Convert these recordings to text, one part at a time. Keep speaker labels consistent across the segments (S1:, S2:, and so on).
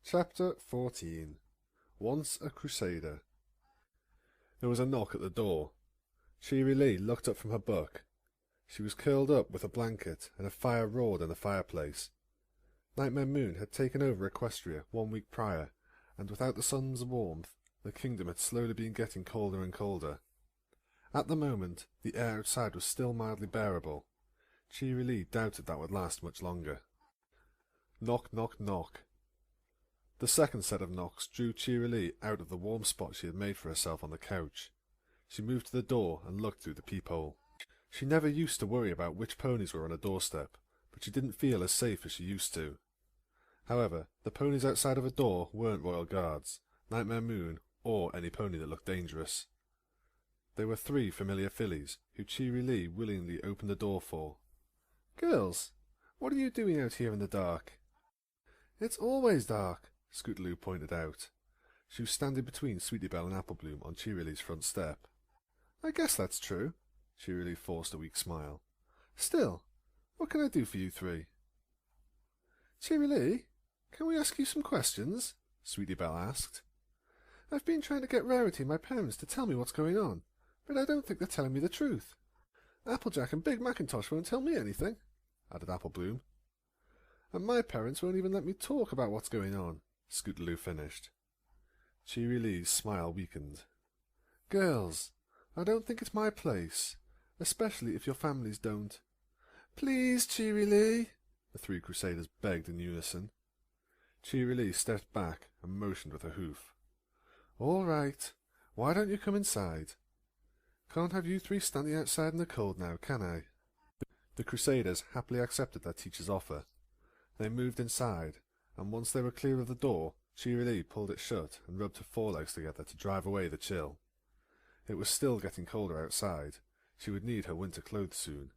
S1: Chapter 14. Once a Crusader. There was a knock at the door. Cheery Lee looked up from her book. She was curled up with a blanket, and a fire roared in the fireplace. Nightmare Moon had taken over Equestria 1 week prior, and without the sun's warmth, the kingdom had slowly been getting colder and colder. At the moment, the air outside was still mildly bearable. Cheery Lee doubted that would last much longer. Knock, knock, knock. The second set of knocks drew Cheery Lee out of the warm spot she had made for herself on the couch. She moved to the door and looked through the peephole. She never used to worry about which ponies were on her doorstep, but she didn't feel as safe as she used to. However, the ponies outside of her door weren't Royal Guards, Nightmare Moon, or any pony that looked dangerous. They were 3 familiar fillies, who Cheery Lee willingly opened the door for. "Girls, what are you doing out here in the dark?" "It's always dark," Scootaloo pointed out. She was standing between Sweetie Belle and Applebloom on Cheery Lee's front step. "I guess that's true." Cheery Lee forced a weak smile. "Still, what can I do for you 3? "Cheery Lee, can we ask you some questions?" Sweetie Belle asked. "I've been trying to get Rarity and my parents to tell me what's going on, but I don't think they're telling me the truth. Applejack and Big Macintosh won't tell me anything," added Applebloom. "And my parents won't even let me talk about what's going on," Scootaloo finished. Cheery Lee's smile weakened. "Girls, I don't think it's my place, especially if your families don't." "Please, Cheery Lee," the 3 Crusaders begged in unison. Cheery Lee stepped back and motioned with her hoof. "All right, why don't you come inside? Can't have you 3 standing outside in the cold now, can I?" The Crusaders happily accepted their teacher's offer. They moved inside, and once they were clear of the door, Cheery Lee pulled it shut and rubbed her forelegs together to drive away the chill. It was still getting colder outside. She would need her winter clothes soon.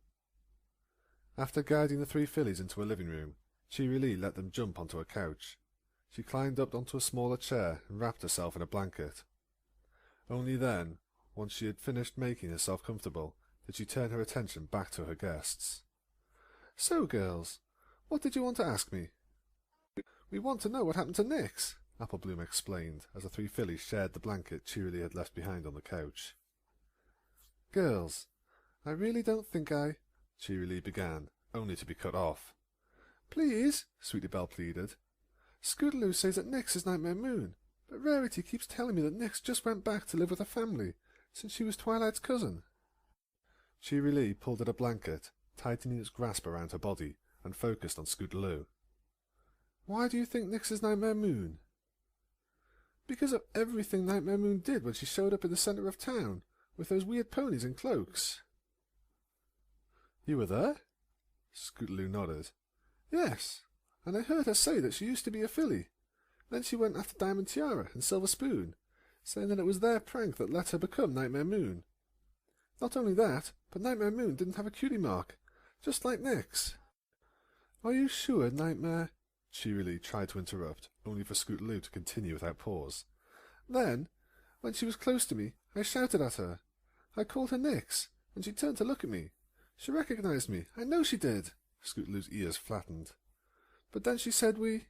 S1: After guiding the 3 fillies into a living room, Cheery Lee let them jump onto a couch. She climbed up onto a smaller chair and wrapped herself in a blanket. Only then, once she had finished making herself comfortable, did she turn her attention back to her guests. "So, girls, what did you want to ask me?" "We want to know what happened to Nix," Applebloom explained, as the 3 fillies shared the blanket Cheery Lee had left behind on the couch. "Girls, I really don't think Cheery Lee began, only to be cut off. "Please," Sweetie Belle pleaded. "Scootaloo says that Nix is Nightmare Moon, but Rarity keeps telling me that Nix just went back to live with her family, since she was Twilight's cousin." Cheery Lee pulled at a blanket, tightening its grasp around her body, and focused on Scootaloo. "Why do you think Nix is Nightmare Moon?" "Because of everything Nightmare Moon did when she showed up in the centre of town, with those weird ponies and cloaks." "You were there?" Scootaloo nodded. "Yes, and I heard her say that she used to be a filly. Then she went after Diamond Tiara and Silver Spoon, saying that it was their prank that let her become Nightmare Moon. Not only that, but Nightmare Moon didn't have a cutie mark, just like Nix." "Are you sure Nightmare—" Cheery Lee tried to interrupt, only for Scootaloo to continue without pause. "Then, when she was close to me, I shouted at her. I called her Nix, and she turned to look at me. She recognized me, I know she did." Scootaloo's ears flattened. "But then she said we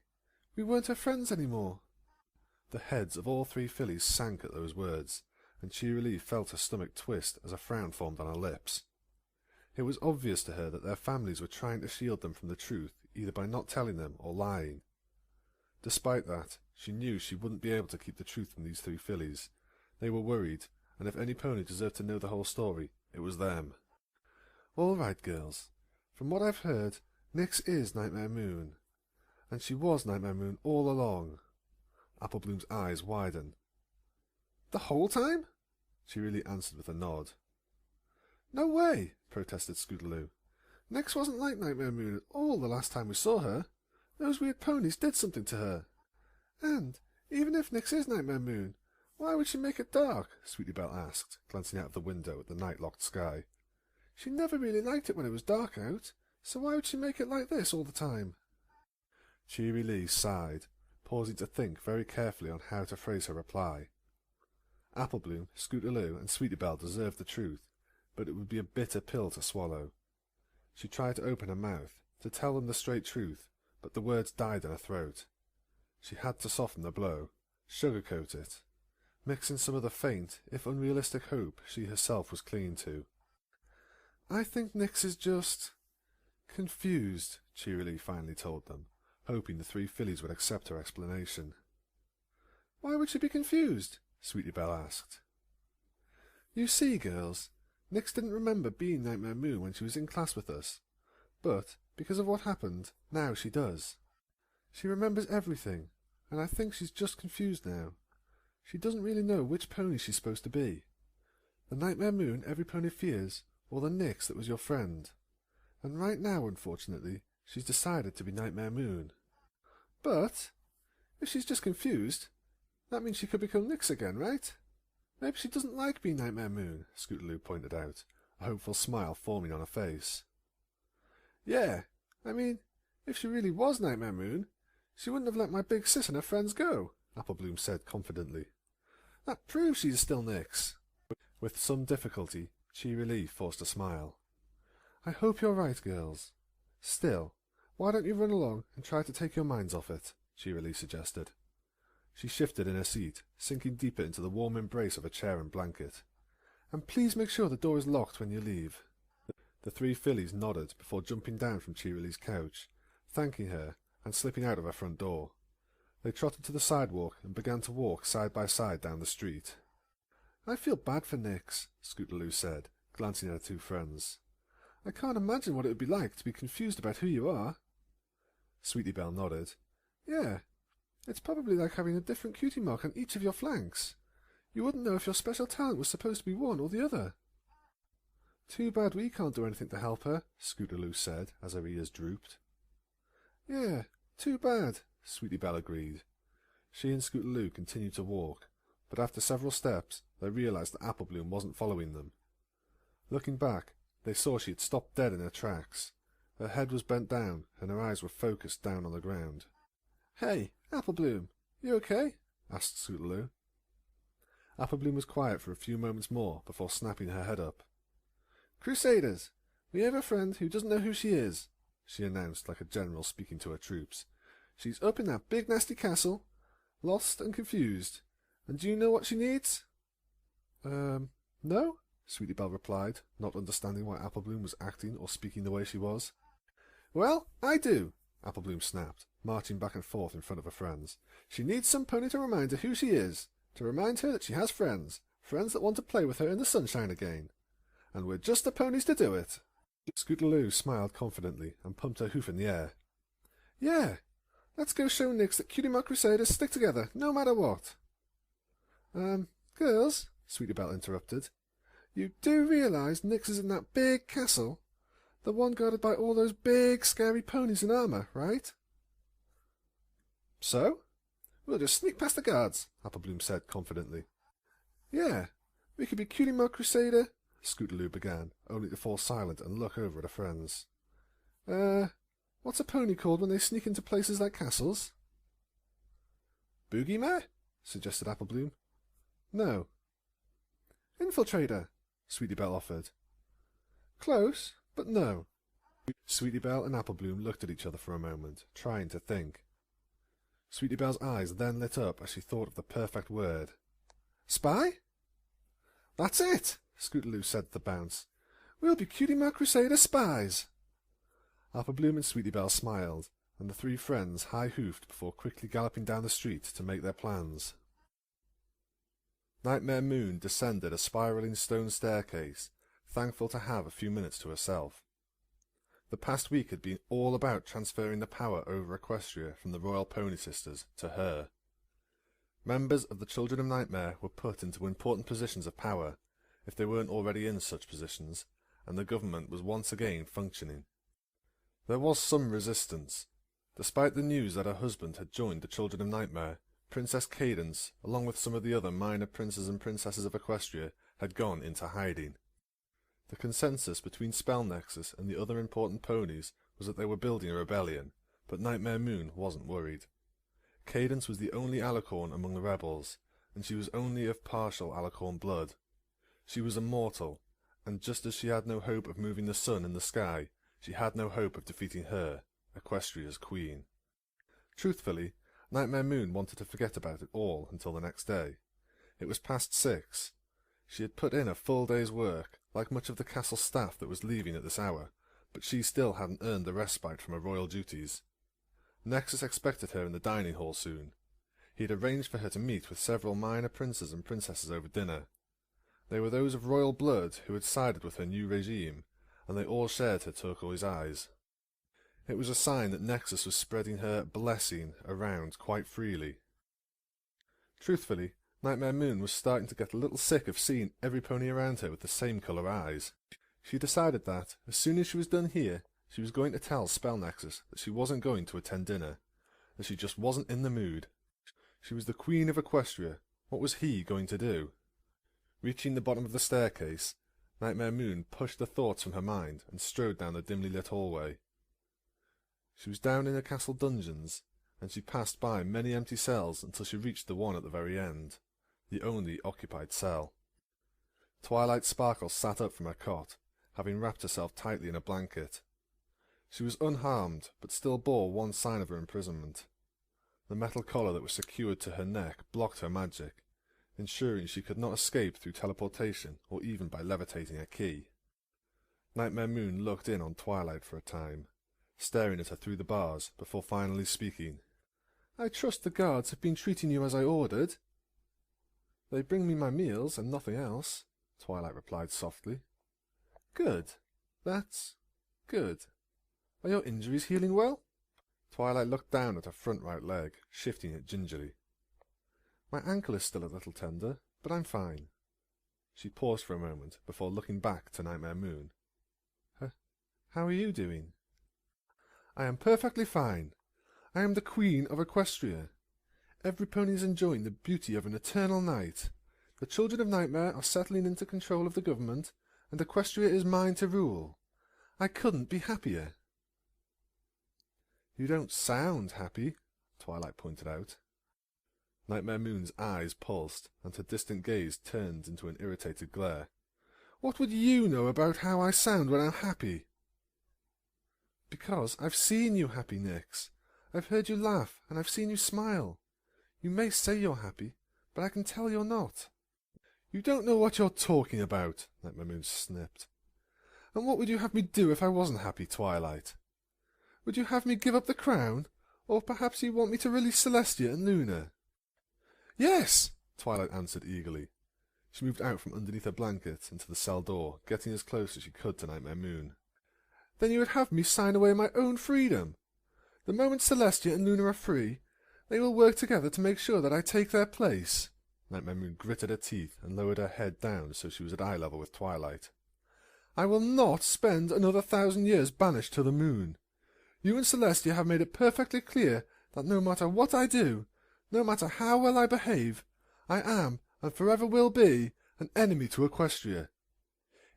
S1: weren't her friends anymore." The heads of all 3 fillies sank at those words, and Cheery Lee felt her stomach twist as a frown formed on her lips. It was obvious to her that their families were trying to shield them from the truth, either by not telling them or lying. Despite that, she knew she wouldn't be able to keep the truth from these 3 fillies. They were worried, and if any pony deserved to know the whole story, it was them. "All right, girls. From what I've heard, Nix is Nightmare Moon. And she was Nightmare Moon all along." Applebloom's eyes widened. "The whole time?" She really answered with a nod. "No way," protested Scootaloo. "Nix wasn't like Nightmare Moon at all the last time we saw her. Those weird ponies did something to her. And, even if Nix is Nightmare Moon, why would she make it dark?" Sweetie Belle asked, glancing out of the window at the night-locked sky. "She never really liked it when it was dark out, so why would she make it like this all the time?" Cheery Lee sighed, pausing to think very carefully on how to phrase her reply. Applebloom, Scootaloo, and Sweetie Belle deserved the truth, but it would be a bitter pill to swallow. She tried to open her mouth, to tell them the straight truth, but the words died in her throat. She had to soften the blow, sugarcoat it, mix in some of the faint, if unrealistic hope she herself was clinging to. "I think Nix is just confused," cheerily finally told them, hoping the three fillies would accept her explanation. "Why would she be confused?" Sweetie Belle asked. "You see, girls, Nix didn't remember being Nightmare Moon when she was in class with us, but because of what happened, now she does. She remembers everything, and I think she's just confused now. She doesn't really know which pony she's supposed to be. The Nightmare Moon every pony fears, or the Nix that was your friend. And right now, unfortunately, she's decided to be Nightmare Moon. But if she's just confused, that means she could become Nix again, right? Maybe she doesn't like being Nightmare Moon," Scootaloo pointed out, a hopeful smile forming on her face. "Yeah, I mean, if she really was Nightmare Moon, she wouldn't have let my big sis and her friends go," Applebloom said confidently. "That proves she's still Nix." With some difficulty, Cheerilee forced a smile. "I hope you're right, girls. Still, why don't you run along and try to take your minds off it?" Cheerilee suggested. She shifted in her seat, sinking deeper into the warm embrace of a chair and blanket. "And please make sure the door is locked when you leave." The three fillies nodded before jumping down from Cheerilee's couch, thanking her and slipping out of her front door. They trotted to the sidewalk and began to walk side by side down the street. "I feel bad for Nix," Scootaloo said, glancing at her two friends. "I can't imagine what it would be like to be confused about who you are." Sweetie Belle nodded. "Yeah, it's probably like having a different cutie mark on each of your flanks. You wouldn't know if your special talent was supposed to be one or the other." "Too bad we can't do anything to help her," Scootaloo said as her ears drooped. "Yeah, too bad," Sweetie Belle agreed. She and Scootaloo continued to walk, but after several steps they realized that Applebloom wasn't following them. Looking back, they saw she had stopped dead in her tracks. Her head was bent down and her eyes were focused down on the ground. "Hey, Applebloom, you okay?" asked Scootaloo. Applebloom was quiet for a few moments more before snapping her head up. "Crusaders, we have a friend who doesn't know who she is," she announced like a general speaking to her troops. "She's up in that big nasty castle, lost and confused. And do you know what she needs?" No," Sweetie Belle replied, not understanding why Applebloom was acting or speaking the way she was. "Well, I do," Applebloom snapped, marching back and forth in front of her friends. "She needs some pony to remind her who she is, to remind her that she has friends, friends that want to play with her in the sunshine again. And we're just the ponies to do it." Scootaloo smiled confidently and pumped her hoof in the air. "Yeah, let's go show Nix that Cutie Mark Crusaders stick together, no matter what." Girls," Sweetie Belle interrupted, "you do realize Nix is in that big castle? The one guarded by all those big, scary ponies in armor, right?" "So? We'll just sneak past the guards," Applebloom said confidently. "Yeah, we could be Cutie Mark Crusader," Scootaloo began, only to fall silent and look over at her friends. What's a pony called when they sneak into places like castles?" "Boogie-mare?" suggested Applebloom. "No." "Infiltrator," Sweetie Belle offered. "Close, but no." Sweetie Belle and Applebloom looked at each other for a moment, trying to think. Sweetie Belle's eyes then lit up as she thought of the perfect word. "Spy?" "That's it," Scootaloo said with a bounce. "We'll be Cutie Mark Crusader spies." Applebloom and Sweetie Belle smiled, and the three friends high-hoofed before quickly galloping down the street to make their plans. Nightmare Moon descended a spiralling stone staircase, thankful to have a few minutes to herself. The past week had been all about transferring the power over Equestria from the Royal Pony Sisters to her. Members of the Children of Nightmare were put into important positions of power, if they weren't already in such positions, and the government was once again functioning. There was some resistance. Despite the news that her husband had joined the Children of Nightmare, Princess Cadence, along with some of the other minor princes and princesses of Equestria, had gone into hiding. The consensus between Spell Nexus and the other important ponies was that they were building a rebellion, but Nightmare Moon wasn't worried. Cadence was the only Alicorn among the rebels, and she was only of partial Alicorn blood. She was immortal, and just as she had no hope of moving the sun in the sky, she had no hope of defeating her, Equestria's queen. Truthfully, Nightmare Moon wanted to forget about it all until the next day. It was past 6. She had put in a full day's work, like much of the castle staff that was leaving at this hour, but she still hadn't earned the respite from her royal duties. Nexus expected her in the dining hall soon. He had arranged for her to meet with several minor princes and princesses over dinner. They were those of royal blood who had sided with her new regime, and they all shared her turquoise eyes. It was a sign that Nexus was spreading her blessing around quite freely. Truthfully, Nightmare Moon was starting to get a little sick of seeing every pony around her with the same colour eyes. She decided that, as soon as she was done here, she was going to tell Spell Nexus that she wasn't going to attend dinner, that she just wasn't in the mood. She was the Queen of Equestria. What was he going to do? Reaching the bottom of the staircase, Nightmare Moon pushed the thoughts from her mind and strode down the dimly lit hallway. She was down in her castle dungeons, and she passed by many empty cells until she reached the one at the very end, the only occupied cell. Twilight Sparkle sat up from her cot, having wrapped herself tightly in a blanket. She was unharmed, but still bore one sign of her imprisonment. The metal collar that was secured to her neck blocked her magic, ensuring she could not escape through teleportation or even by levitating a key. Nightmare Moon looked in on Twilight for a time, staring at her through the bars before finally speaking. "I trust the guards have been treating you as I ordered." "They bring me my meals and nothing else," Twilight replied softly. "Good. That's good. Are your injuries healing well?" Twilight looked down at her front right leg, shifting it gingerly. "My ankle is still a little tender, but I'm fine." She paused for a moment before looking back to Nightmare Moon. "How are you doing?" "I am perfectly fine. I am the Queen of Equestria. Every pony is enjoying the beauty of an eternal night. The children of Nightmare are settling into control of the government, and Equestria is mine to rule. I couldn't be happier." "You don't sound happy," Twilight pointed out. Nightmare Moon's eyes pulsed, and her distant gaze turned into an irritated glare. "What would you know about how I sound when I'm happy?" "Because I've seen you happy, Nyx. I've heard you laugh, and I've seen you smile. You may say you're happy, but I can tell you're not." "You don't know what you're talking about," Nightmare Moon snipped. "And what would you have me do if I wasn't happy, Twilight? Would you have me give up the crown, or perhaps you want me to release Celestia and Luna?" "Yes!" Twilight answered eagerly. She moved out from underneath her blanket into the cell door, getting as close as she could to Nightmare Moon. "Then you would have me sign away my own freedom. The moment Celestia and Luna are free, they will work together to make sure that I take their place." Nightmare Moon gritted her teeth and lowered her head down so she was at eye level with Twilight. "I will not spend another 1,000 years banished to the moon. You and Celestia have made it perfectly clear that no matter what I do, no matter how well I behave, I am, and forever will be, an enemy to Equestria.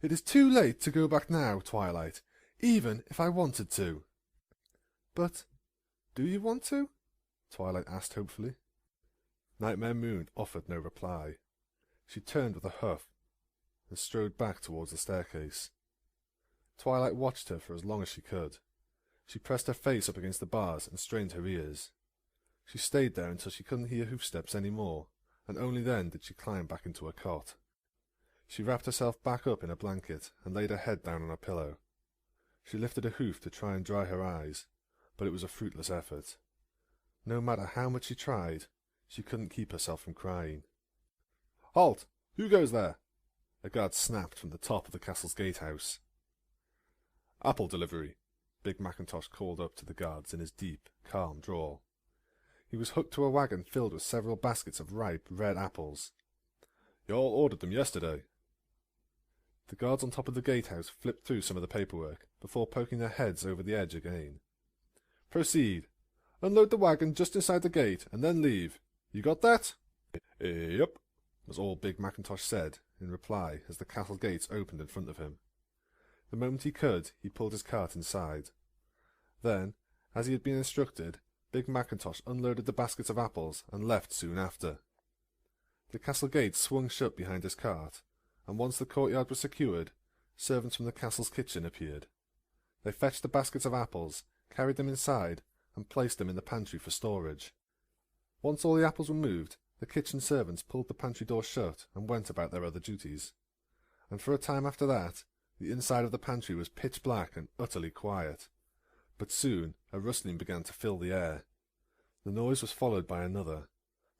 S1: It is too late to go back now, Twilight, even if I wanted to." "But do you want to?" Twilight asked hopefully. Nightmare Moon offered no reply. She turned with a huff and strode back towards the staircase. Twilight watched her for as long as she could. She pressed her face up against the bars and strained her ears. She stayed there until she couldn't hear hoofsteps any more, and only then did she climb back into her cot. She wrapped herself back up in a blanket and laid her head down on a pillow. She lifted a hoof to try and dry her eyes, but it was a fruitless effort. No matter how much she tried, she couldn't keep herself from crying. "Halt! Who goes there?" A guard snapped from the top of the castle's gatehouse. "Apple delivery," Big Macintosh called up to the guards in his deep, calm drawl. He was hooked to a wagon filled with several baskets of ripe, red apples. "You all ordered them yesterday." The guards on top of the gatehouse flipped through some of the paperwork before poking their heads over the edge again. "Proceed. Unload the wagon just inside the gate, and then leave. You got that?" "Yep," was all Big Macintosh said in reply as the castle gates opened in front of him. The moment he could, he pulled his cart inside. Then, as he had been instructed, Big Macintosh unloaded the baskets of apples and left soon after. The castle gate swung shut behind his cart, and once the courtyard was secured, servants from the castle's kitchen appeared. They fetched the baskets of apples, carried them inside, and placed them in the pantry for storage. Once all the apples were moved, the kitchen servants pulled the pantry door shut and went about their other duties. And for a time after that, the inside of the pantry was pitch black and utterly quiet. But soon a rustling began to fill the air. The noise was followed by another,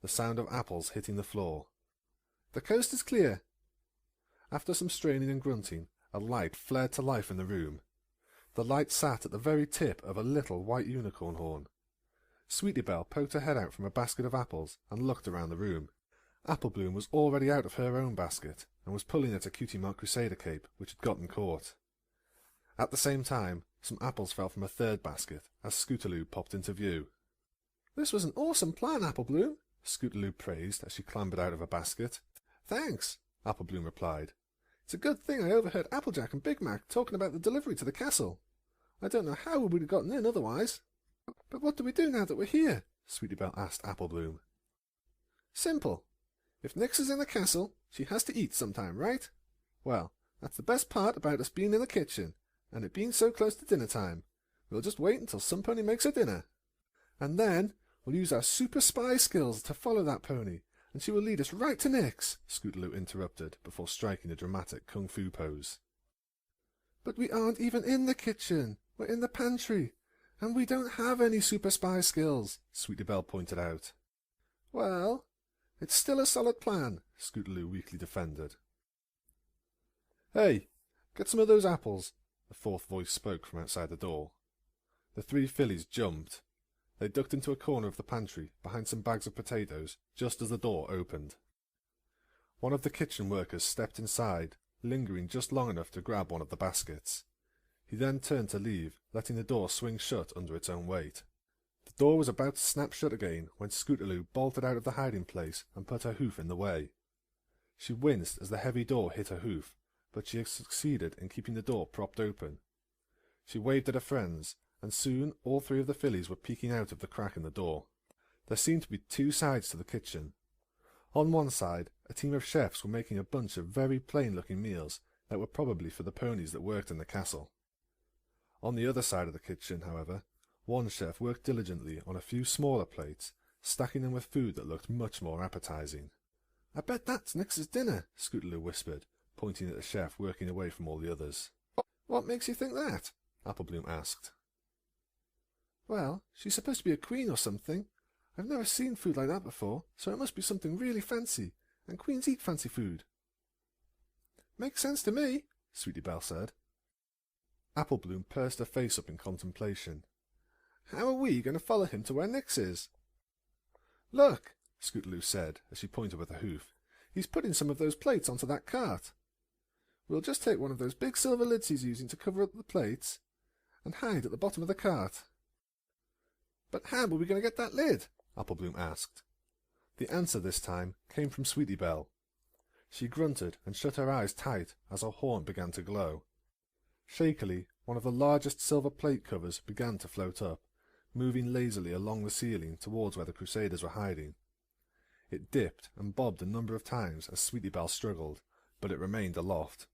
S1: the sound of apples hitting the floor. "The coast is clear." After some straining and grunting, a light flared to life in the room. The light sat at the very tip of a little white unicorn horn. Sweetie Belle poked her head out from a basket of apples and looked around the room. Apple Bloom was already out of her own basket and was pulling at a cutie mark Crusader cape which had gotten caught. At the same time, some apples fell from a third basket as Scootaloo popped into view. "This was an awesome plan, Apple Bloom," Scootaloo praised as she clambered out of a basket. "Thanks," Apple Bloom replied. "It's a good thing I overheard Applejack and Big Mac talking about the delivery to the castle. I don't know how we would have gotten in otherwise." "But what do we do now that we're here?" Sweetie Belle asked Apple Bloom. "Simple. If Nyx is in the castle, she has to eat sometime, right? Well, that's the best part about us being in the kitchen, and it being so close to dinner time. We'll just wait until some pony makes her dinner. And then we'll use our super spy skills to follow that pony, and she will lead us right to Nyx," Scootaloo interrupted before striking a dramatic kung fu pose. "But we aren't even in the kitchen. We're in the pantry, and we don't have any super spy skills," Sweetie Belle pointed out. "Well, it's still a solid plan," Scootaloo weakly defended. "Hey, get some of those apples," a fourth voice spoke from outside the door. The three fillies jumped. They ducked into a corner of the pantry behind some bags of potatoes just as the door opened. One of the kitchen workers stepped inside, lingering just long enough to grab one of the baskets. He then turned to leave, letting the door swing shut under its own weight. The door was about to snap shut again when Scootaloo bolted out of the hiding place and put her hoof in the way. She winced as the heavy door hit her hoof, but she had succeeded in keeping the door propped open. She waved at her friends, and soon all three of the fillies were peeking out of the crack in the door. There seemed to be two sides to the kitchen. On one side, a team of chefs were making a bunch of very plain-looking meals that were probably for the ponies that worked in the castle. On the other side of the kitchen, however, one chef worked diligently on a few smaller plates, stacking them with food that looked much more appetizing. "I bet that's Nyx's dinner," Scootaloo whispered, pointing at the chef working away from all the others. "What makes you think that?" Apple Bloom asked. "Well, she's supposed to be a queen or something. I've never seen food like that before, so it must be something really fancy, and queens eat fancy food." "Makes sense to me," Sweetie Belle said. Apple Bloom pursed her face up in contemplation. "How are we going to follow him to where Nyx is?" "Look," Scootaloo said as she pointed with her hoof. "He's putting some of those plates onto that cart. We'll just take one of those big silver lids he's using to cover up the plates and hide at the bottom of the cart." "But how are we going to get that lid?" Apple Bloom asked. The answer this time came from Sweetie Belle. She grunted and shut her eyes tight as her horn began to glow. Shakily, one of the largest silver plate covers began to float up, moving lazily along the ceiling towards where the Crusaders were hiding. It dipped and bobbed a number of times as Sweetie Belle struggled, but it remained aloft.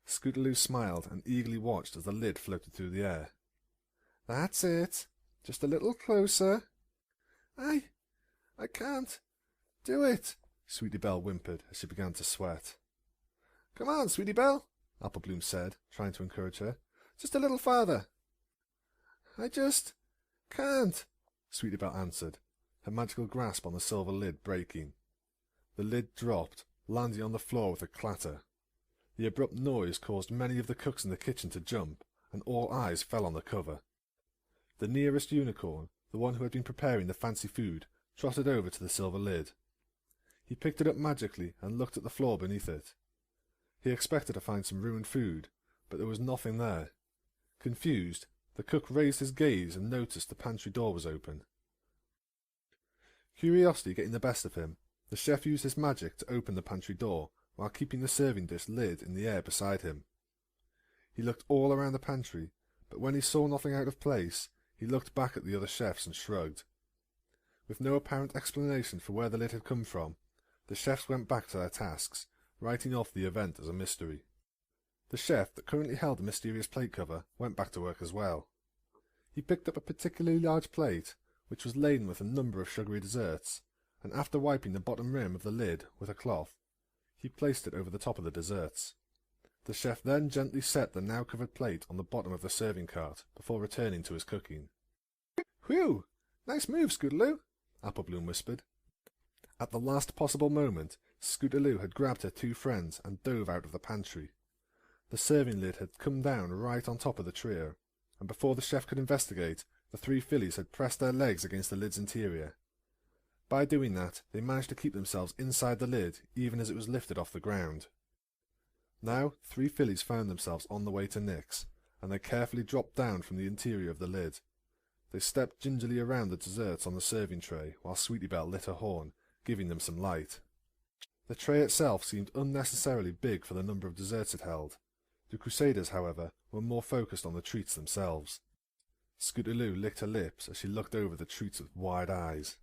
S1: Scootaloo smiled and eagerly watched as the lid floated through the air. "That's it. Just a little closer." I can't do it," Sweetie Belle whimpered as she began to sweat. "Come on, Sweetie Belle," Apple Bloom said, trying to encourage her. "Just a little farther." "I just can't," Sweetie Belle answered, her magical grasp on the silver lid breaking. The lid dropped, landing on the floor with a clatter. The abrupt noise caused many of the cooks in the kitchen to jump, and all eyes fell on the cover. The nearest unicorn, the one who had been preparing the fancy food, trotted over to the silver lid. He picked it up magically and looked at the floor beneath it. He expected to find some ruined food, but there was nothing there. Confused, the cook raised his gaze and noticed the pantry door was open. Curiosity getting the best of him, the chef used his magic to open the pantry door while keeping the serving dish lid in the air beside him. He looked all around the pantry, but when he saw nothing out of place, he looked back at the other chefs and shrugged. With no apparent explanation for where the lid had come from, the chefs went back to their tasks, writing off the event as a mystery. The chef that currently held the mysterious plate cover went back to work as well. He picked up a particularly large plate, which was laden with a number of sugary desserts, and after wiping the bottom rim of the lid with a cloth, he placed it over the top of the desserts. The chef then gently set the now covered plate on the bottom of the serving cart before returning to his cooking. "Whew! Nice move, Scootaloo," Applebloom whispered. At the last possible moment, Scootaloo had grabbed her two friends and dove out of the pantry. The serving lid had come down right on top of the trio, and before the chef could investigate, the three fillies had pressed their legs against the lid's interior. By doing that, they managed to keep themselves inside the lid even as it was lifted off the ground. Now, three fillies found themselves on the way to Nyx, and they carefully dropped down from the interior of the lid. They stepped gingerly around the desserts on the serving tray while Sweetie Belle lit her horn, giving them some light. The tray itself seemed unnecessarily big for the number of desserts it held. The Crusaders, however, were more focused on the treats themselves. Scootaloo licked her lips as she looked over the treats with wide eyes.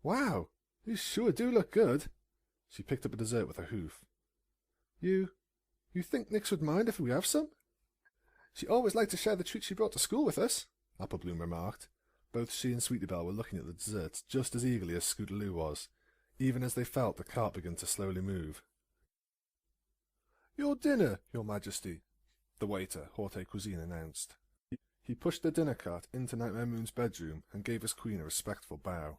S1: "Wow, these sure do look good." She picked up a dessert with a hoof. You think Nyx would mind if we have some?" "She always liked to share the treats she brought to school with us," Applebloom remarked. Both she and Sweetie Belle were looking at the desserts just as eagerly as Scootaloo was, even as they felt the cart begin to slowly move. "Your dinner, Your Majesty," the waiter, Haute Cuisine, announced. He pushed the dinner cart into Nightmare Moon's bedroom and gave his queen a respectful bow.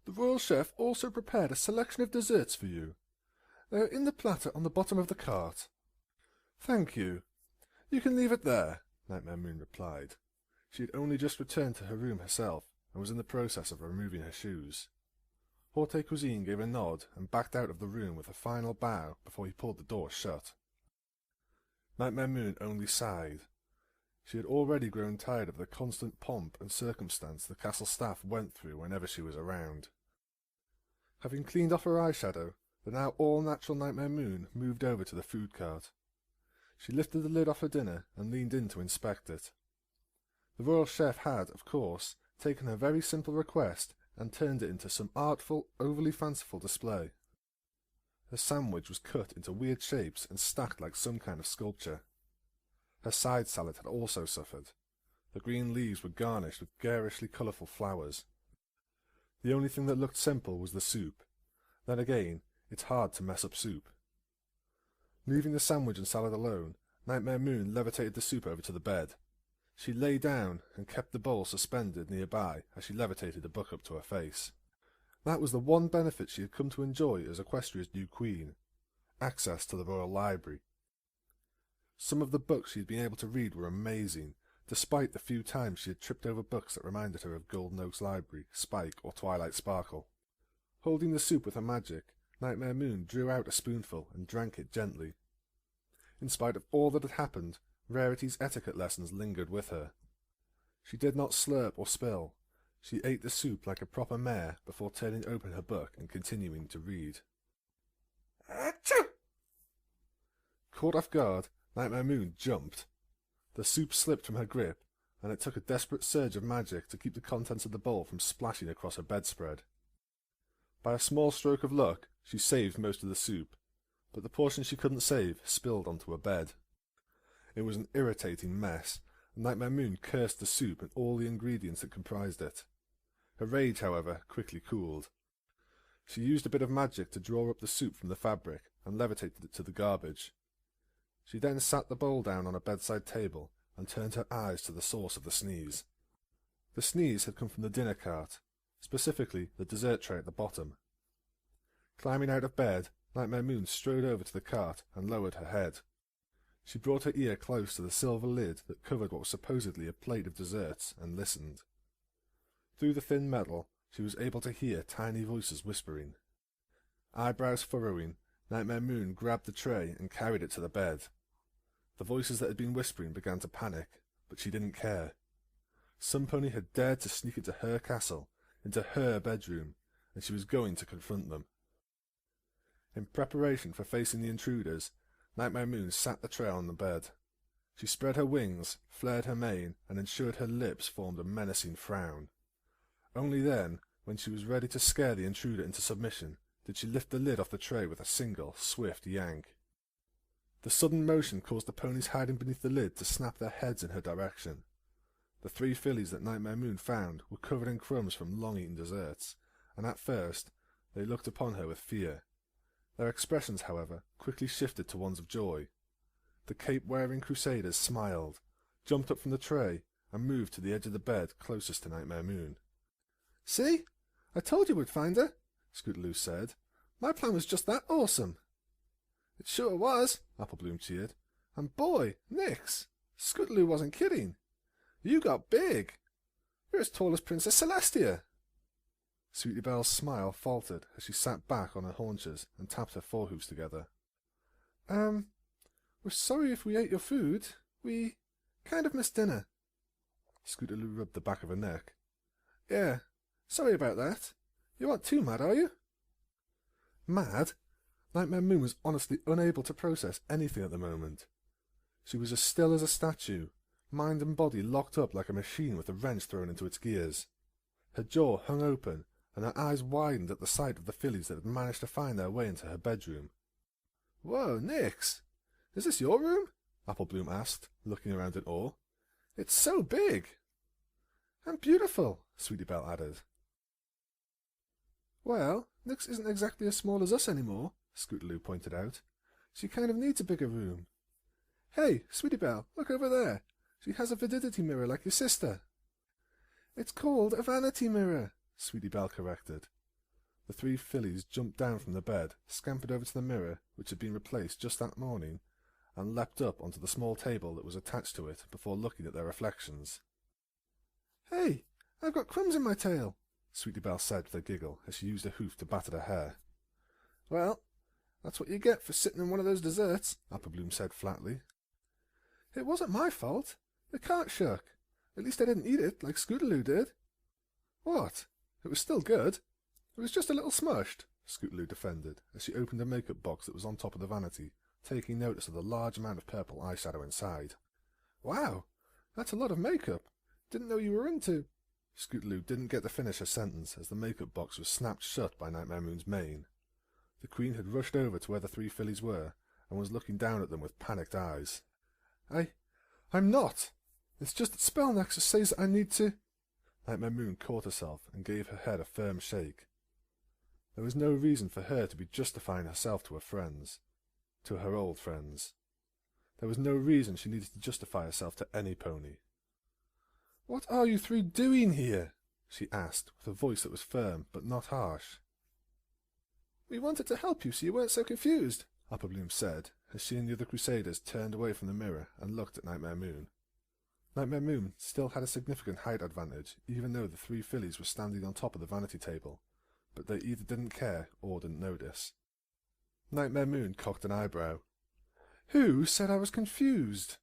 S1: "The royal chef also prepared a selection of desserts for you. They are in the platter on the bottom of the cart." "Thank you. You can leave it there," Nightmare Moon replied. She had only just returned to her room herself and was in the process of removing her shoes. Haute Cuisine gave a nod and backed out of the room with a final bow before he pulled the door shut. Nightmare Moon only sighed. She had already grown tired of the constant pomp and circumstance the castle staff went through whenever she was around. Having cleaned off her eyeshadow, the now all-natural Nightmare Moon moved over to the food cart. She lifted the lid off her dinner and leaned in to inspect it. The royal chef had, of course, taken her very simple request and turned it into some artful, overly fanciful display. Her sandwich was cut into weird shapes and stacked like some kind of sculpture. Her side salad had also suffered. The green leaves were garnished with garishly colourful flowers. The only thing that looked simple was the soup. Then again, it's hard to mess up soup. Leaving the sandwich and salad alone, Nightmare Moon levitated the soup over to the bed. She lay down and kept the bowl suspended nearby as she levitated the book up to her face. That was the one benefit she had come to enjoy as Equestria's new queen: access to the royal library. Some of the books she had been able to read were amazing, despite the few times she had tripped over books that reminded her of Golden Oak's Library, Spike, or Twilight Sparkle. Holding the soup with her magic, Nightmare Moon drew out a spoonful and drank it gently. In spite of all that had happened, Rarity's etiquette lessons lingered with her. She did not slurp or spill. She ate the soup like a proper mare before turning open her book and continuing to read. Achoo! Caught off guard, Nightmare Moon jumped. The soup slipped from her grip, and it took a desperate surge of magic to keep the contents of the bowl from splashing across her bedspread. By a small stroke of luck, she saved most of the soup, but the portion she couldn't save spilled onto her bed. It was an irritating mess, and Nightmare Moon cursed the soup and all the ingredients that comprised it. Her rage, however, quickly cooled. She used a bit of magic to draw up the soup from the fabric and levitated it to the garbage. She then sat the bowl down on a bedside table and turned her eyes to the source of the sneeze. The sneeze had come from the dinner cart, specifically the dessert tray at the bottom. Climbing out of bed, Nightmare Moon strode over to the cart and lowered her head. She brought her ear close to the silver lid that covered what was supposedly a plate of desserts and listened. Through the thin metal, she was able to hear tiny voices whispering. Eyebrows furrowing, Nightmare Moon grabbed the tray and carried it to the bed. The voices that had been whispering began to panic, but she didn't care. Some pony had dared to sneak into her castle, into her bedroom, and she was going to confront them. In preparation for facing the intruders, Nightmare Moon sat the tray on the bed. She spread her wings, flared her mane, and ensured her lips formed a menacing frown. Only then, when she was ready to scare the intruder into submission, did she lift the lid off the tray with a single, swift yank. The sudden motion caused the ponies hiding beneath the lid to snap their heads in her direction. The 3 fillies that Nightmare Moon found were covered in crumbs from long-eaten desserts, and at first they looked upon her with fear. Their expressions, however, quickly shifted to ones of joy. The cape-wearing Crusaders smiled, jumped up from the tray, and moved to the edge of the bed closest to Nightmare Moon. "See? I told you we'd find her," Scootaloo said. "My plan was just that awesome." "It sure was," Applebloom cheered. "And boy, Nix, Scootaloo wasn't kidding. You got big. You're as tall as Princess Celestia." Sweetie Belle's smile faltered as she sat back on her haunches and tapped her forehoofs together. We're sorry if we ate your food. We kind of missed dinner." Scootaloo rubbed the back of her neck. "Yeah, sorry about that. You aren't too mad, are you?" Mad? Nightmare Moon was honestly unable to process anything at the moment. She was as still as a statue, mind and body locked up like a machine with a wrench thrown into its gears. Her jaw hung open, and her eyes widened at the sight of the fillies that had managed to find their way into her bedroom. "Whoa, Nix! Is this your room?" Applebloom asked, looking around in awe. "It's so big!" "And beautiful," Sweetie Belle added. "Well, Nix isn't exactly as small as us anymore," Scootaloo pointed out. "She kind of needs a bigger room. Hey, Sweetie Belle, look over there. She has a validity mirror like your sister." "It's called a vanity mirror," Sweetie Belle corrected. The 3 fillies jumped down from the bed, scampered over to the mirror, which had been replaced just that morning, and leapt up onto the small table that was attached to it before looking at their reflections. "Hey, I've got crumbs in my tail," Sweetie Belle said with a giggle as she used a hoof to bat at her hair. "Well, that's what you get for sitting in one of those desserts," Applebloom said flatly. "It wasn't my fault. The cart shook. At least I didn't eat it like Scootaloo did." "What? It was still good. It was just a little smushed," Scootaloo defended as she opened a makeup box that was on top of the vanity, taking notice of the large amount of purple eyeshadow inside. "Wow, that's a lot of makeup. Didn't know you were into—" Scootaloo didn't get to finish her sentence as the makeup box was snapped shut by Nightmare Moon's mane. The Queen had rushed over to where the 3 fillies were and was looking down at them with panicked eyes. I'm not. It's just that Spell Nexus says that I need to—" Nightmare Moon caught herself and gave her head a firm shake. There was no reason for her to be justifying herself to her friends, to her old friends. There was no reason she needed to justify herself to any pony. "What are you 3 doing here?" she asked, with a voice that was firm but not harsh. "We wanted to help you so you weren't so confused," Applebloom said, as she and the other Crusaders turned away from the mirror and looked at Nightmare Moon. Nightmare Moon still had a significant height advantage, even though the 3 fillies were standing on top of the vanity table, but they either didn't care or didn't notice. Nightmare Moon cocked an eyebrow. "Who said I was confused?"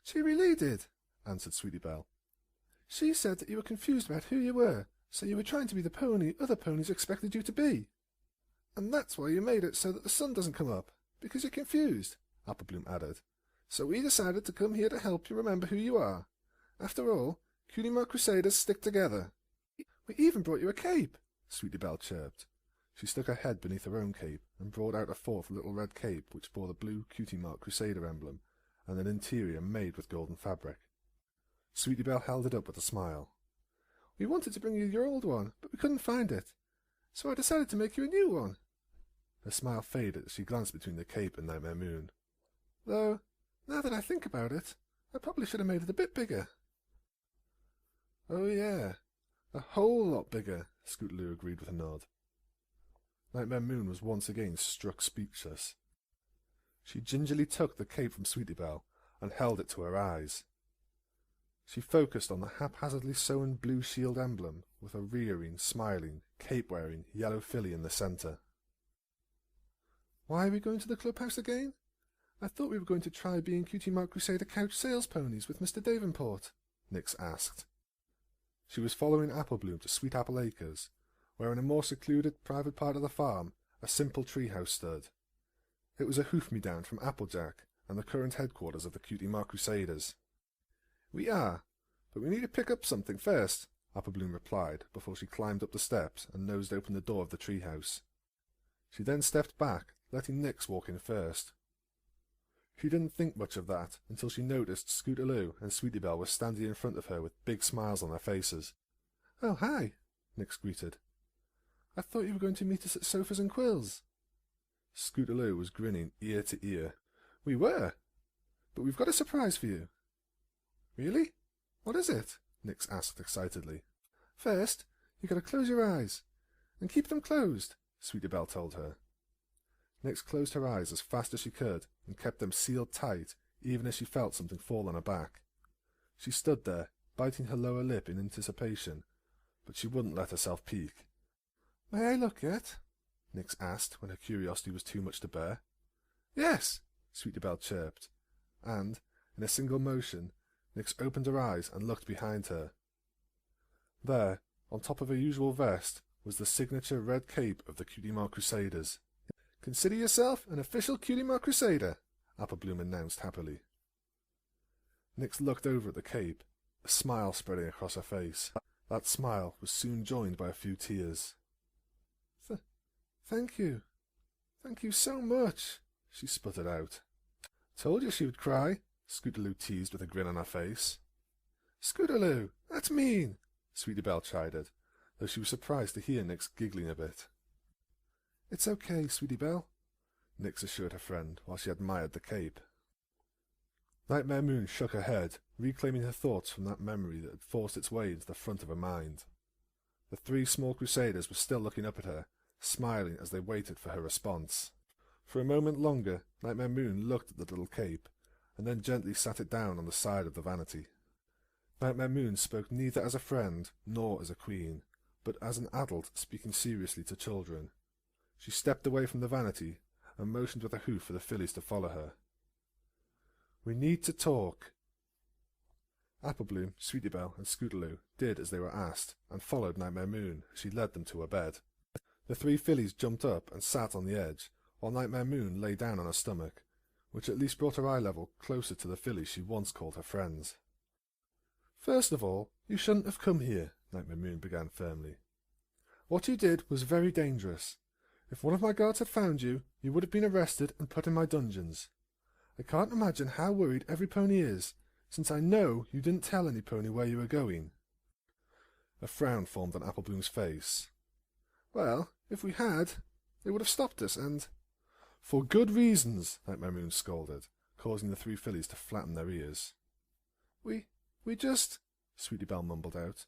S1: "She really did," answered Sweetie Belle. "She said that you were confused about who you were, so you were trying to be the pony other ponies expected you to be. And that's why you made it so that the sun doesn't come up, because you're confused," Applebloom added. "So we decided to come here to help you remember who you are. After all, Crusaders stick together." "We even brought you a cape," Sweetie Belle chirped. She stuck her head beneath her own cape and brought out a 4th little red cape which bore the blue Crusader emblem and an interior made with golden fabric. Sweetie Belle held it up with a smile. "We wanted to bring you your old one, but we couldn't find it, so I decided to make you a new one." Her smile faded as she glanced between the cape and Nightmare Moon. "Though, now that I think about it, I probably should have made it a bit bigger." "Oh yeah, a whole lot bigger," Scootaloo agreed with a nod. Nightmare Moon was once again struck speechless. She gingerly took the cape from Sweetie Belle and held it to her eyes. She focused on the haphazardly sewn blue shield emblem with a rearing, smiling, cape-wearing yellow filly in the centre. "Why are we going to the clubhouse again? I thought we were going to try being Crusader couch sales ponies with Mr. Davenport," Nix asked. She was following Applebloom to Sweet Apple Acres, where in a more secluded private part of the farm a simple treehouse stood. It was a hoof-me-down from Applejack and the current headquarters of the Crusaders. "We are, but we need to pick up something first," Applebloom replied before she climbed up the steps and nosed open the door of the treehouse. She then stepped back, letting Nix walk in first. She didn't think much of that until she noticed Scootaloo and Sweetie Belle were standing in front of her with big smiles on their faces. "Oh, hi," Nyx greeted. "I thought you were going to meet us at Sofas and Quills." Scootaloo was grinning ear to ear. "We were, but we've got a surprise for you." "Really? What is it?" Nyx asked excitedly. "First, you gotta close your eyes. And keep them closed," Sweetie Belle told her. Nyx closed her eyes as fast as she could and kept them sealed tight, even as she felt something fall on her back. She stood there, biting her lower lip in anticipation, but she wouldn't let herself peek. "May I look yet?" Nyx asked when her curiosity was too much to bear. "Yes," Sweetie Belle chirped, and, in a single motion, Nyx opened her eyes and looked behind her. There, on top of her usual vest, was the signature red cape of the Cutie Mark Crusaders. "Consider yourself an official Cutie Mark Crusader," Applebloom announced happily. Nyx looked over at the cape, a smile spreading across her face. That smile was soon joined by a few tears. Thank you. Thank you so much," she sputtered out. "Told you she would cry," Scootaloo teased with a grin on her face. "Scootaloo, that's mean," Sweetie Belle chided, though she was surprised to hear Nyx giggling a bit. "It's okay, Sweetie Belle," Nyx assured her friend while she admired the cape. Nightmare Moon shook her head, reclaiming her thoughts from that memory that had forced its way into the front of her mind. The three small Crusaders were still looking up at her, smiling as they waited for her response. For a moment longer, Nightmare Moon looked at the little cape, and then gently sat it down on the side of the vanity. Nightmare Moon spoke neither as a friend nor as a queen, but as an adult speaking seriously to children. She stepped away from the vanity and motioned with a hoof for the fillies to follow her. "We need to talk." Applebloom, Sweetie Belle, and Scootaloo did as they were asked, and followed Nightmare Moon as she led them to her bed. The three fillies jumped up and sat on the edge, while Nightmare Moon lay down on her stomach, which at least brought her eye level closer to the fillies she once called her friends. "First of all, you shouldn't have come here," Nightmare Moon began firmly. "What you did was very dangerous. If one of my guards had found you, you would have been arrested and put in my dungeons. I can't imagine how worried every pony is, since I know you didn't tell any pony where you were going." A frown formed on Applebloom's face. "Well, if we had, they would have stopped us, and—" "For good reasons," Nightmare Moon scolded, causing the three fillies to flatten their ears. We just," Sweetie Belle mumbled out,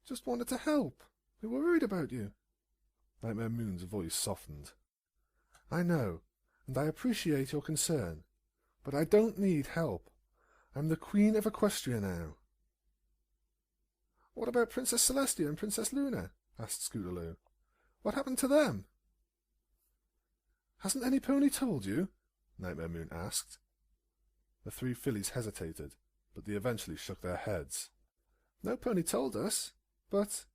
S1: "just wanted to help. We were worried about you." Nightmare Moon's voice softened. "I know, and I appreciate your concern, but I don't need help. I'm the Queen of Equestria now." "What about Princess Celestia and Princess Luna?" asked Scootaloo. "What happened to them?" "Hasn't any pony told you?" Nightmare Moon asked. The three fillies hesitated, but they eventually shook their heads. "No pony told us, but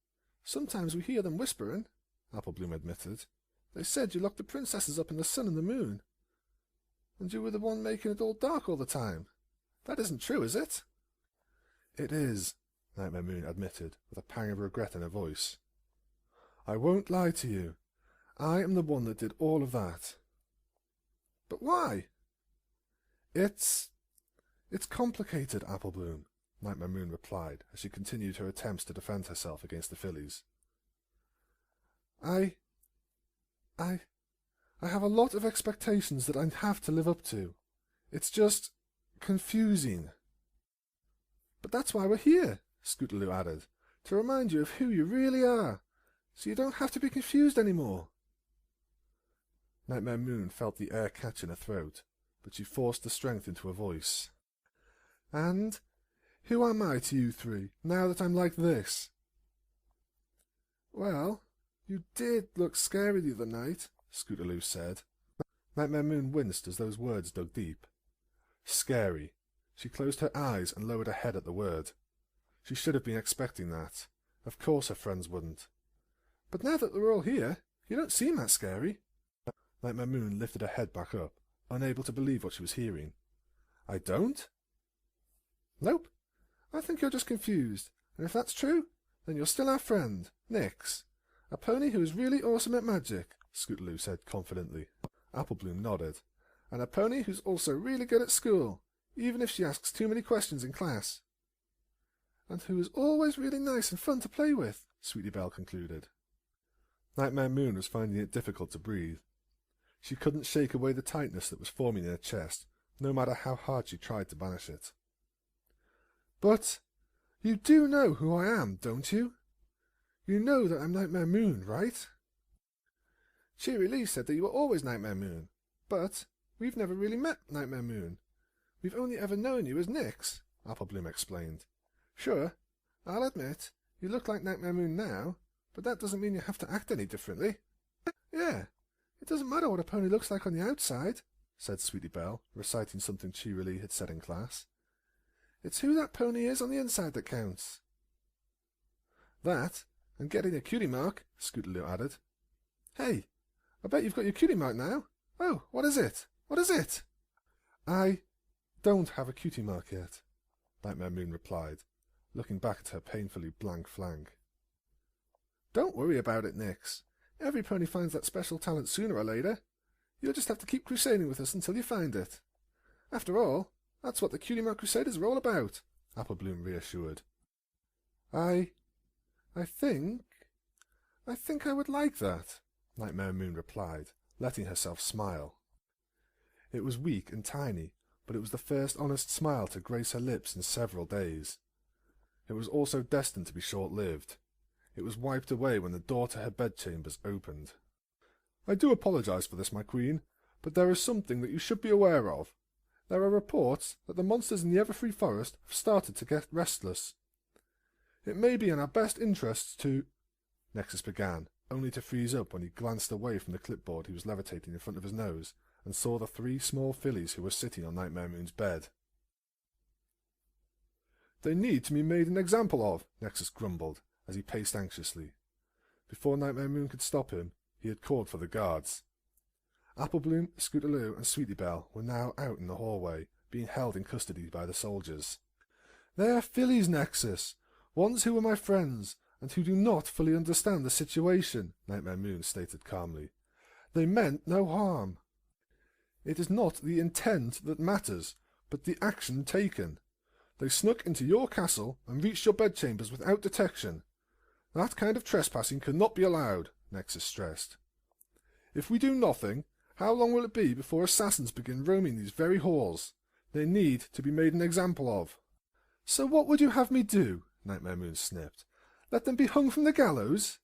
S1: sometimes we hear them whispering," Applebloom admitted. "They said you locked the princesses up in the sun and the moon, and you were the one making it all dark all the time. That isn't true, is it?" "It is," Nightmare Moon admitted, with a pang of regret in her voice. "I won't lie to you. I am the one that did all of that." "But why?" It's complicated, Applebloom," Nightmare Moon replied as she continued her attempts to defend herself against the fillies. I have a lot of expectations that I have to live up to. It's just confusing." "But that's why we're here," Scootaloo added, "to remind you of who you really are, so you don't have to be confused anymore." Nightmare Moon felt the air catch in her throat, but she forced the strength into her voice. "And who am I to you three, now that I'm like this?" "Well, you did look scary the other night," Scootaloo said. Nightmare Moon winced as those words dug deep. Scary. She closed her eyes and lowered her head at the word. She should have been expecting that. Of course her friends wouldn't. "But now that we're all here, you don't seem that scary." Nightmare Moon lifted her head back up, unable to believe what she was hearing. "I don't?" "Nope. I think you're just confused, and if that's true, then you're still our friend, Nyx, a pony who is really awesome at magic," Scootaloo said confidently. Applebloom nodded, and a pony who's also really good at school, even if she asks too many questions in class. And who is always really nice and fun to play with, Sweetie Belle concluded. Nightmare Moon was finding it difficult to breathe. She couldn't shake away the tightness that was forming in her chest, no matter how hard she tried to banish it. But you do know who I am, don't you? You know that I'm Nightmare Moon, right? Cheery Lee said that you were always Nightmare Moon, but we've never really met Nightmare Moon. We've only ever known you as Nyx, Applebloom explained. Sure, I'll admit, you look like Nightmare Moon now, but that doesn't mean you have to act any differently. Yeah, it doesn't matter what a pony looks like on the outside, said Sweetie Belle, reciting something Cheery Lee had said in class. It's who that pony is on the inside that counts. That, and getting a cutie mark, Scootaloo added. Hey, I bet you've got your cutie mark now. Oh, what is it? What is it? I don't have a cutie mark yet, Nightmare Moon replied, looking back at her painfully blank flank. Don't worry about it, Nyx. Every pony finds that special talent sooner or later. You'll just have to keep crusading with us until you find it. After all, that's what the Cutie Mark Crusaders are all about, Applebloom reassured. I think I would like that, Nightmare Moon replied, letting herself smile. It was weak and tiny, but it was the first honest smile to grace her lips in several days. It was also destined to be short-lived. It was wiped away when the door to her bedchambers opened. I do apologize for this, my queen, but there is something that you should be aware of. There are reports that the monsters in the Everfree Forest have started to get restless. It may be in our best interests to... Nexus began, only to freeze up when he glanced away from the clipboard he was levitating in front of his nose and saw the 3 small fillies who were sitting on Nightmare Moon's bed. They need to be made an example of, Nexus grumbled, as he paced anxiously. Before Nightmare Moon could stop him, he had called for the guards. Applebloom, Scootaloo, and Sweetie Belle were now out in the hallway, being held in custody by the soldiers. They are fillies, Nexus, ones who were my friends, and who do not fully understand the situation, Nightmare Moon stated calmly. They meant no harm. It is not the intent that matters, but the action taken. They snuck into your castle and reached your bedchambers without detection. That kind of trespassing cannot be allowed, Nexus stressed. If we do nothing, how long will it be before assassins begin roaming these very halls? They need to be made an example of. So what would you have me do? Nightmare Moon snipped. Let them be hung from the gallows?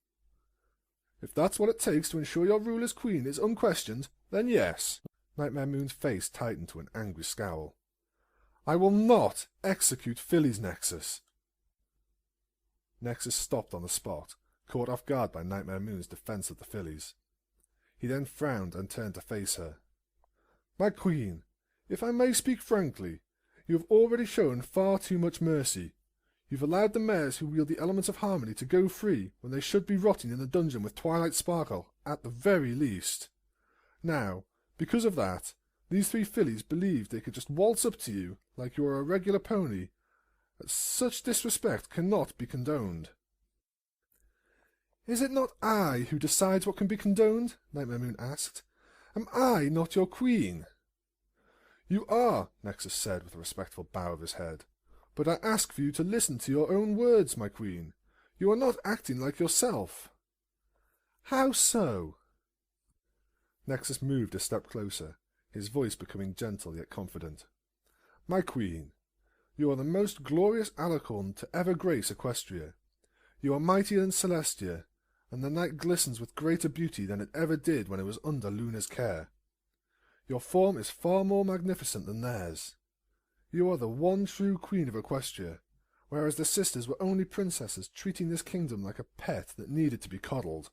S1: If that's what it takes to ensure your rule as queen is unquestioned, then yes. Nightmare Moon's face tightened to an angry scowl. I will not execute fillies, Nexus. Nexus stopped on the spot, caught off guard by Nightmare Moon's defence of the fillies. He then frowned and turned to face her. My queen, if I may speak frankly, you have already shown far too much mercy. You've allowed the mares who wield the elements of harmony to go free when they should be rotting in the dungeon with Twilight Sparkle, at the very least. Now, because of that, these 3 fillies believed they could just waltz up to you like you are a regular pony. Such disrespect cannot be condoned. Is it not I who decides what can be condoned? Nightmare Moon asked. Am I not your queen? You are, Nexus said with a respectful bow of his head. But I ask for you to listen to your own words, my queen. You are not acting like yourself. How so? Nexus moved a step closer, his voice becoming gentle yet confident. My queen, you are the most glorious alicorn to ever grace Equestria. You are mightier than Celestia, and the night glistens with greater beauty than it ever did when it was under Luna's care. Your form is far more magnificent than theirs. You are the one true queen of Equestria, whereas the sisters were only princesses treating this kingdom like a pet that needed to be coddled.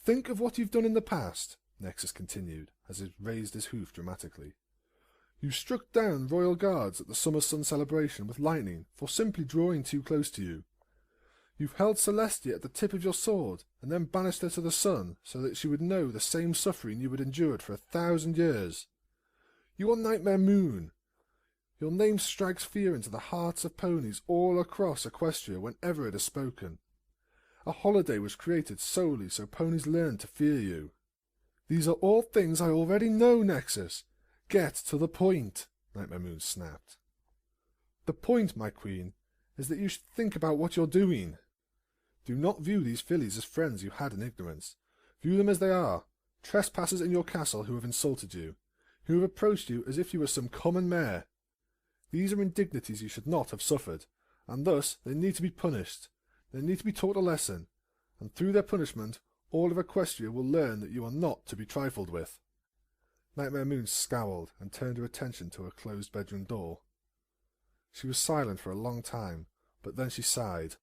S1: Think of what you've done in the past, Nexus continued, as he raised his hoof dramatically. You struck down royal guards at the Summer Sun celebration with lightning for simply drawing too close to you. You've held Celestia at the tip of your sword, and then banished her to the sun, so that she would know the same suffering you had endured for 1,000 years. You are Nightmare Moon. Your name strikes fear into the hearts of ponies all across Equestria whenever it is spoken. A holiday was created solely so ponies learn to fear you. These are all things I already know, Nexus. Get to the point, Nightmare Moon snapped. The point, my queen, is that you should think about what you're doing. Do not view these fillies as friends you had in ignorance. View them as they are, trespassers in your castle who have insulted you, who have approached you as if you were some common mare. These are indignities you should not have suffered, and thus they need to be punished. They need to be taught a lesson, and through their punishment all of Equestria will learn that you are not to be trifled with. Nightmare Moon scowled and turned her attention to her closed bedroom door. She was silent for a long time, but then she sighed.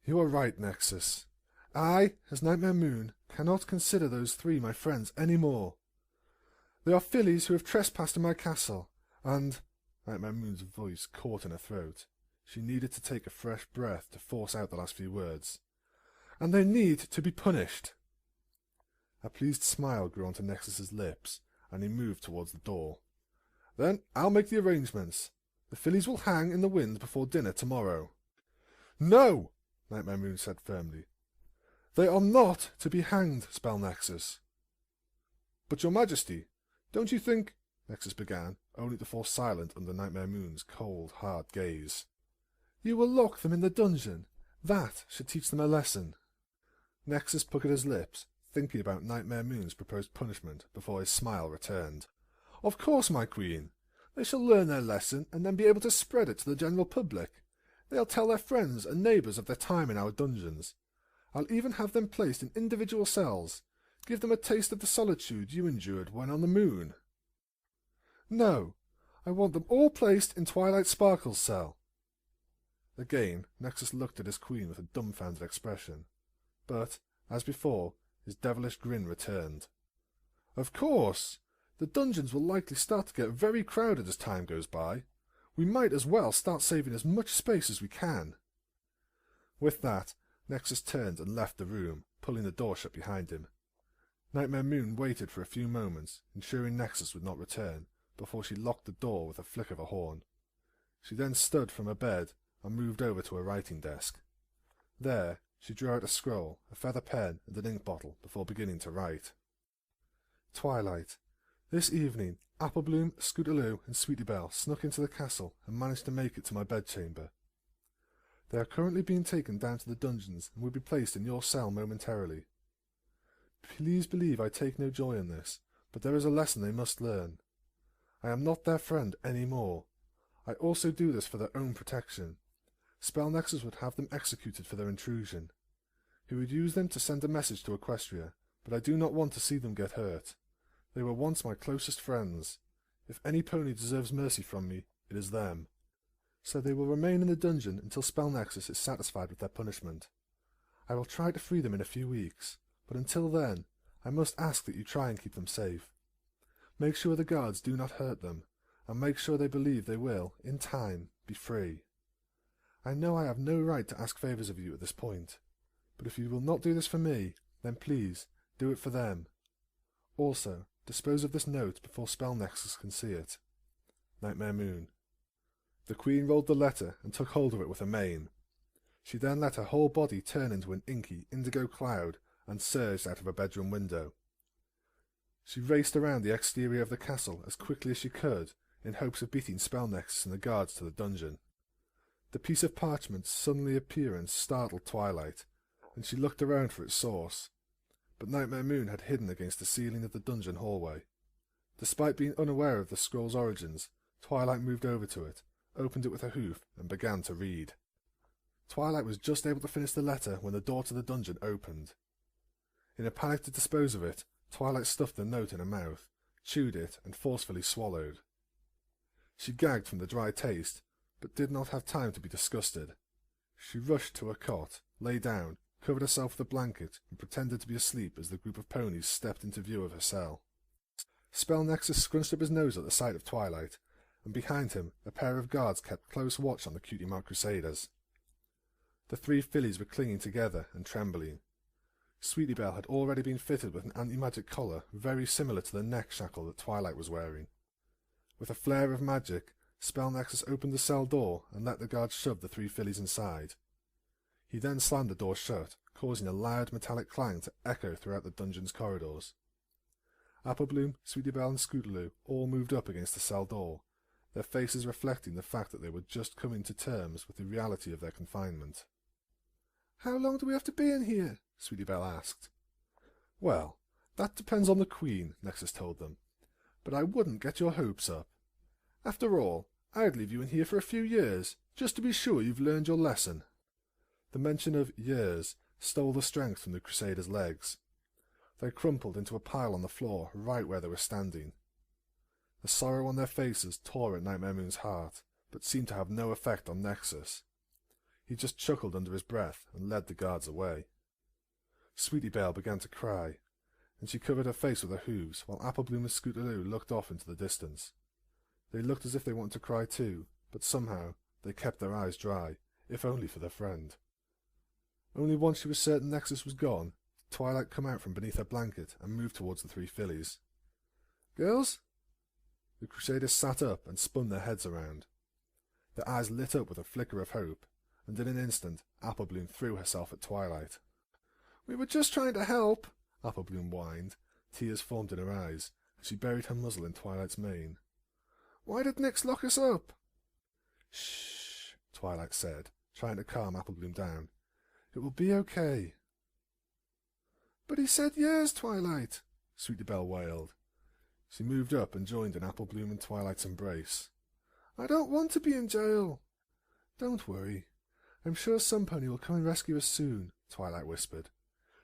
S1: You are right, Nexus. I, as Nightmare Moon, cannot consider those three my friends any more. They are fillies who have trespassed in my castle, and... Nightmare Moon's voice caught in her throat. She needed to take a fresh breath to force out the last few words. And they need to be punished. A pleased smile grew onto Nexus's lips, and he moved towards the door. Then I'll make the arrangements. The fillies will hang in the wind before dinner tomorrow. No! Nightmare Moon said firmly. They are not to be hanged, Spell Nexus. But your Majesty, don't you think... Nexus began, only to fall silent under Nightmare Moon's cold, hard gaze. You will lock them in the dungeon. That should teach them a lesson. Nexus puckered his lips, thinking about Nightmare Moon's proposed punishment before his smile returned. Of course, my queen. They shall learn their lesson and then be able to spread it to the general public. They'll tell their friends and neighbours of their time in our dungeons. I'll even have them placed in individual cells. Give them a taste of the solitude you endured when on the moon. No, I want them all placed in Twilight Sparkle's cell. Again, Nexus looked at his queen with a dumbfounded expression. But, as before, his devilish grin returned. Of course! The dungeons will likely start to get very crowded as time goes by. We might as well start saving as much space as we can. With that, Nexus turned and left the room, pulling the door shut behind him. Nightmare Moon waited for a few moments, ensuring Nexus would not return, before she locked the door with a flick of a horn. She then stood from her bed and moved over to her writing desk. There, she drew out a scroll, a feather pen, and an ink bottle before beginning to write. Twilight. This evening, Applebloom, Scootaloo, and Sweetiebelle snuck into the castle and managed to make it to my bedchamber. They are currently being taken down to the dungeons and will be placed in your cell momentarily. Please believe I take no joy in this, but there is a lesson they must learn. I am not their friend any more. I also do this for their own protection. Spell Nexus would have them executed for their intrusion. He would use them to send a message to Equestria, but I do not want to see them get hurt. They were once my closest friends. If any pony deserves mercy from me, it is them. So they will remain in the dungeon until Spell Nexus is satisfied with their punishment. I will try to free them in a few weeks, but until then, I must ask that you try and keep them safe. Make sure the guards do not hurt them, and make sure they believe they will, in time, be free. I know I have no right to ask favours of you at this point, but if you will not do this for me, then please, do it for them. Also, dispose of this note before Spell Nexus can see it. Nightmare Moon. The queen rolled the letter and took hold of it with her mane. She then let her whole body turn into an inky, indigo cloud and surged out of her bedroom window. She raced around the exterior of the castle as quickly as she could, in hopes of beating Spell Nexus and the guards to the dungeon. The piece of parchment's suddenly appearance startled Twilight, and she looked around for its source. But Nightmare Moon had hidden against the ceiling of the dungeon hallway. Despite being unaware of the scroll's origins, Twilight moved over to it, opened it with a hoof, and began to read. Twilight was just able to finish the letter when the door to the dungeon opened. In a panic to dispose of it, Twilight stuffed the note in her mouth, chewed it, and forcefully swallowed. She gagged from the dry taste, but did not have time to be disgusted. She rushed to her cot, lay down, covered herself with a blanket, and pretended to be asleep as the group of ponies stepped into view of her cell. Spell Nexus scrunched up his nose at the sight of Twilight, and behind him a pair of guards kept close watch on the cutie mark Crusaders. The three fillies were clinging together and trembling. Sweetiebelle had already been fitted with an anti-magic collar very similar to the neck shackle that Twilight was wearing. With a flare of magic, Spell Nexus opened the cell door and let the guards shove the three fillies inside. He then slammed the door shut, causing a loud metallic clang to echo throughout the dungeon's corridors. Applebloom, Sweetie Belle and Scootaloo all moved up against the cell door, their faces reflecting the fact that they were just coming to terms with the reality of their confinement. "How long do we have to be in here?" Sweetie Belle asked. "Well, that depends on the Queen," Nexus told them, "but I wouldn't get your hopes up. After all, I'd leave you in here for a few years, just to be sure you've learned your lesson." The mention of years stole the strength from the Crusaders' legs. They crumpled into a pile on the floor right where they were standing. The sorrow on their faces tore at Nightmare Moon's heart, but seemed to have no effect on Nexus. He just chuckled under his breath and led the guards away. Sweetie Belle began to cry, and she covered her face with her hooves, while Applebloom and Scootaloo looked off into the distance. They looked as if they wanted to cry too, but somehow they kept their eyes dry, if only for their friend. Only once she was certain Nexus was gone, did Twilight come out from beneath her blanket and move towards the three fillies. "Girls?" The Crusaders sat up and spun their heads around. Their eyes lit up with a flicker of hope, and in an instant Applebloom threw herself at Twilight. "We were just trying to help," Applebloom whined. Tears formed in her eyes, and she buried her muzzle in Twilight's mane. "Why did Nyx lock us up?" "Shh," Twilight said, trying to calm Applebloom down. "It will be okay." "But he said years, Twilight," Sweetie Belle wailed. She moved up and joined in Applebloom and Twilight's embrace. "I don't want to be in jail." "Don't worry. I'm sure some pony will come and rescue us soon," Twilight whispered.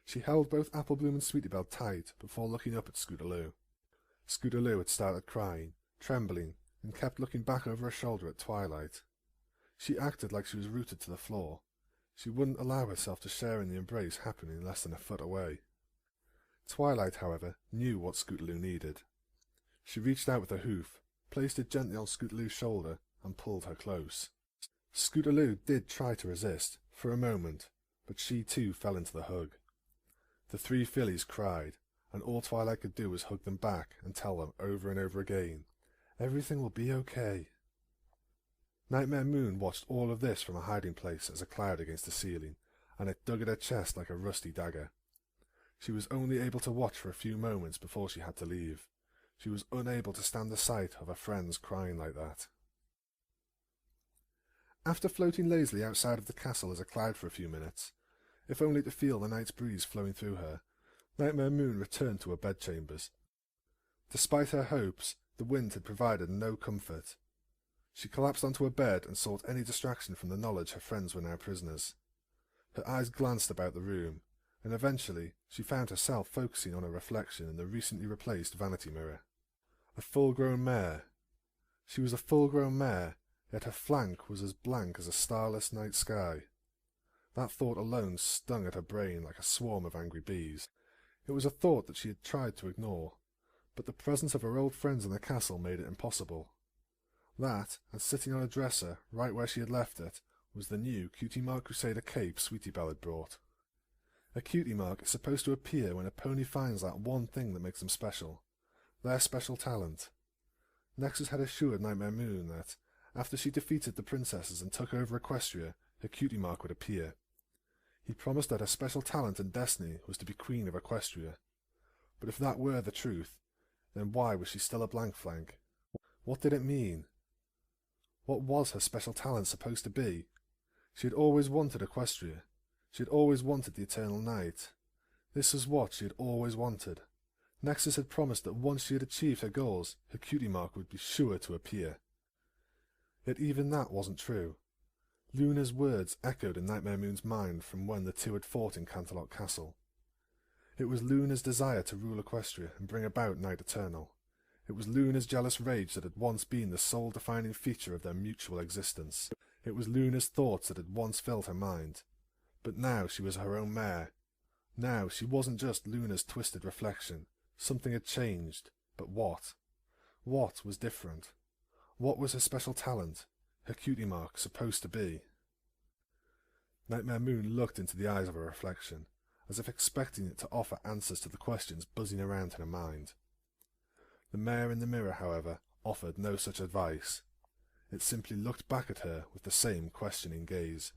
S1: She held both Applebloom and Sweetie Belle tight before looking up at Scootaloo. Scootaloo had started crying, trembling, and kept looking back over her shoulder at Twilight. She acted like she was rooted to the floor. She wouldn't allow herself to share in the embrace happening less than a foot away. Twilight, however, knew what Scootaloo needed. She reached out with her hoof, placed it gently on Scootaloo's shoulder, and pulled her close. Scootaloo did try to resist, for a moment, but she too fell into the hug. The three fillies cried, and all Twilight could do was hug them back and tell them over and over again, "Everything will be okay." Nightmare Moon watched all of this from a hiding place as a cloud against the ceiling, and it dug at her chest like a rusty dagger. She was only able to watch for a few moments before she had to leave. She was unable to stand the sight of her friends crying like that. After floating lazily outside of the castle as a cloud for a few minutes, if only to feel the night's breeze flowing through her, Nightmare Moon returned to her bedchambers. Despite her hopes, the wind had provided no comfort. She collapsed onto her bed and sought any distraction from the knowledge her friends were now prisoners. Her eyes glanced about the room, and eventually she found herself focusing on a reflection in the recently replaced vanity mirror. A full-grown mare. She was a full-grown mare, yet her flank was as blank as a starless night sky. That thought alone stung at her brain like a swarm of angry bees. It was a thought that she had tried to ignore, but the presence of her old friends in the castle made it impossible. That, and sitting on a dresser, right where she had left it, was the new Cutie Mark Crusader cape Sweetie Belle had brought. A Cutie Mark is supposed to appear when a pony finds that one thing that makes them special. Their special talent. Nexus had assured Nightmare Moon that, after she defeated the princesses and took over Equestria, her Cutie Mark would appear. He promised that her special talent and destiny was to be Queen of Equestria. But if that were the truth, then why was she still a blank flank? What did it mean? What was her special talent supposed to be? She had always wanted Equestria. She had always wanted the Eternal Night. This was what she had always wanted. Nexus had promised that once she had achieved her goals, her Cutie Mark would be sure to appear. Yet even that wasn't true. Luna's words echoed in Nightmare Moon's mind from when the two had fought in Canterlot Castle. It was Luna's desire to rule Equestria and bring about Night Eternal. It was Luna's jealous rage that had once been the sole defining feature of their mutual existence. It was Luna's thoughts that had once filled her mind. But now she was her own mare. Now she wasn't just Luna's twisted reflection. Something had changed. But what? What was different? What was her special talent, her Cutie Mark, supposed to be? Nightmare Moon looked into the eyes of her reflection, as if expecting it to offer answers to the questions buzzing around in her mind. The mare in the mirror, however, offered no such advice. It simply looked back at her with the same questioning gaze.